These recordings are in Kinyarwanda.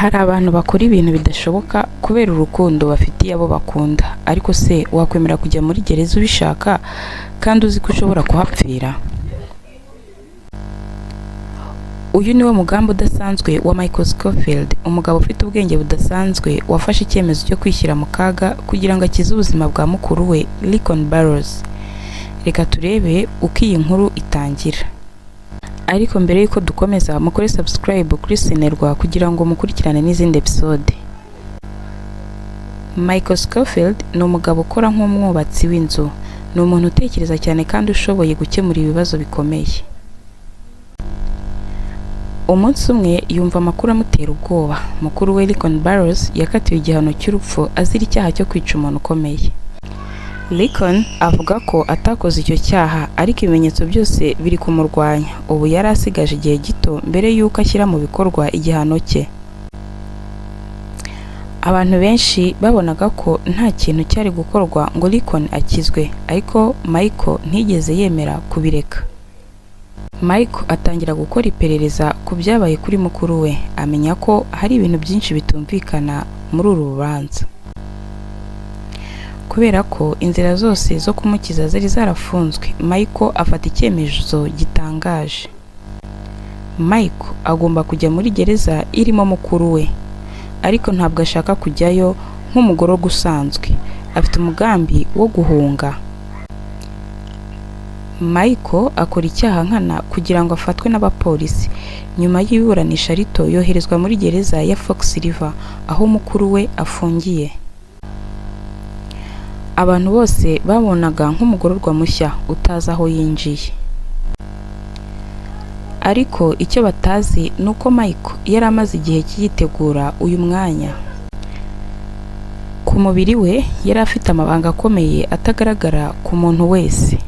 Hari abantu bakora ibintu bidashoboka kubera urukundo bafitiye abo bakunda, ariko se wakwemera kujya muri gereza ubishaka kandi uzi ko ushobora kuhapfira? Uyu niwe mugambi udasanzwe wa Michael Scofield, umugabo ufite ubwenge budasanzwe wafashe icyemezo cyo kwishyira mu kaga kugira ngo akize ubuzima bwa mukuru we Lincoln Burrows. Reka turebe uko iyi nkuru itangira. Ariko mbere yuko dukomeza, mukore subscribe kuri Senerwa kugira ngo mukurikirane n'izindi episode. Michael Scofield ni umugabo ukora nk'umwubatsi w'inzu. Ni umuntu utekereza cyane kandi ushoboye gukemura ibibazo bikomeye. Umunsi umwe yumva amakuru amutera ubwoba. Mukuru we Lincoln Burrows yakatiwe igihano cy'urupfu azira icyaha cyo kwica umuntu ukomeye. Lincoln avuga ko atakoze icyo cyaha, ariko ibimenyetso byose biri kumurwanya. Ubu yari asigaje igihe gito mbere y'uko ashyira mu bikorwa igihano cye. Abantu benshi babonaga ko nta kintu cyari gukorwa ngo Lincoln akizwe, ariko Michael ntiyigeze yemera kubireka. Michael atangira gukora iperereza ku byabaye kuri mukuru we, amenya ko hari ibintu byinshi bitumvikana muri uru rubanza. Kubera ko inzira zose zo kumukiza zari zarafunzwe, Michael afata icyemezo gitangaje. Michael agomba kujya muri gereza irimo mukuru we, ariko ntabwo ashaka kujyayo nk'umugororwa usanzwe. Afite umugambi wo guhunga. Michael akora icyaha nkana kugira ngo afatwe n'abapolisi. Nyuma y'iburanisha rito yoherezwa muri gereza ya Fox River, aho mukuru we afungiye. Abantu bose babonaga nk'umugororwa mushya utazi aho yinjiye. Ariko icyo batazi ni uko Michael yari amaze igihe yitegura uyu mwanya. Ku mubiri we yari afite amabanga akomeye atagaragara ku muntu wese.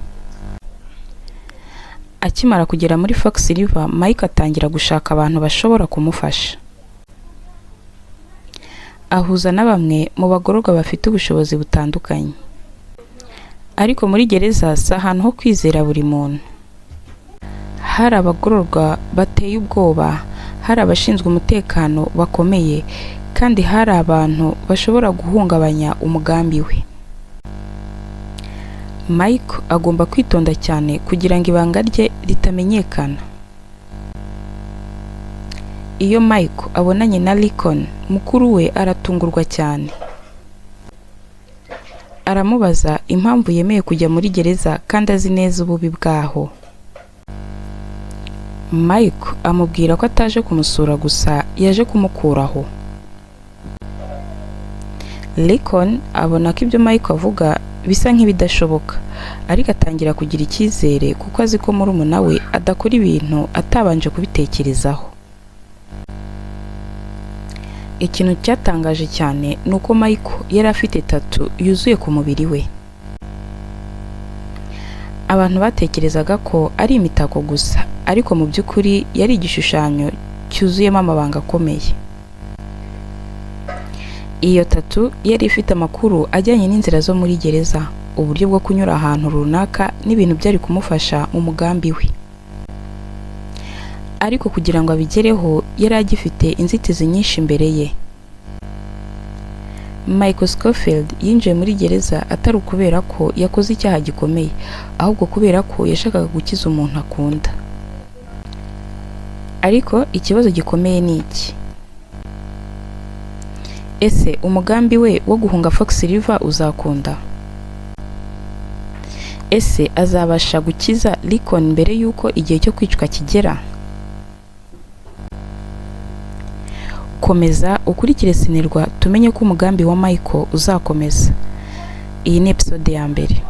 Akimara kugera muri Fox River, Michael atangira gushaka abantu bashobora kumufasha. Ahuza na bamwe mu bagororwa bafite ubushobozi butandukanye. Ariko muri gereza si ahantu ho kwizera buri muntu. Hari abagororwa bateye ubwoba, hari abashinzwe umutekano bakomeye, kandi hari abantu bashobora guhungabanya umugambi we. Michael agomba kwitonda cyane kugira ngo ibanga rye ritamenyekana. Iyo Michael abonanye na Lincoln, mukuru we aratungurwa cyane. Aramubaza impamvu yemeye kujya muri gereza kandi azi neza ububi bwaho. Michael amubwira ko ataje kumusura gusa, yaje kumukuraho. Lincoln abona ko ibyo Michael avuga bisa nk'ibidashoboka, ariko atangira kugira icyizere kuko azi ko murumuna we adakora ibintu atabanje kubitekerezaho. Ikintu cyatangaje cyane ni uko Michael yari afite tattoo yuzuye ku mubiri we. Abantu batekerezaga ko ari imitako gusa, ariko mu by'ukuri yari igishushanyo cyuzuyemo amabanga akomeye. Iyo tattoo yari ifite amakuru ajyanye n'inzira zo muri gereza, uburyo bwo kunyura ahantu runaka n'ibintu byari kumufasha mu mugambi we. Ariko kugira ngo abigereho yari agifite inzitizi nyinshi imbere ye. Michael Scofield yinjiye muri gereza atari ukubera ko yakoze icyaha gikomeye, ahubwo kubera ko yashakaga gukiza umuntu akunda. Ariko ikibazo gikomeye ni iki? Ese umugambi we wo guhunga Fox River uzakunda? Ese azabasha gukiza Lincoln mbere y'uko igihe cyo kwicwa kigera? Komeza ukurikire Senerwa tumenye ko umugambi wa Michael uzakomeza. Iyi ni episode ya mbere.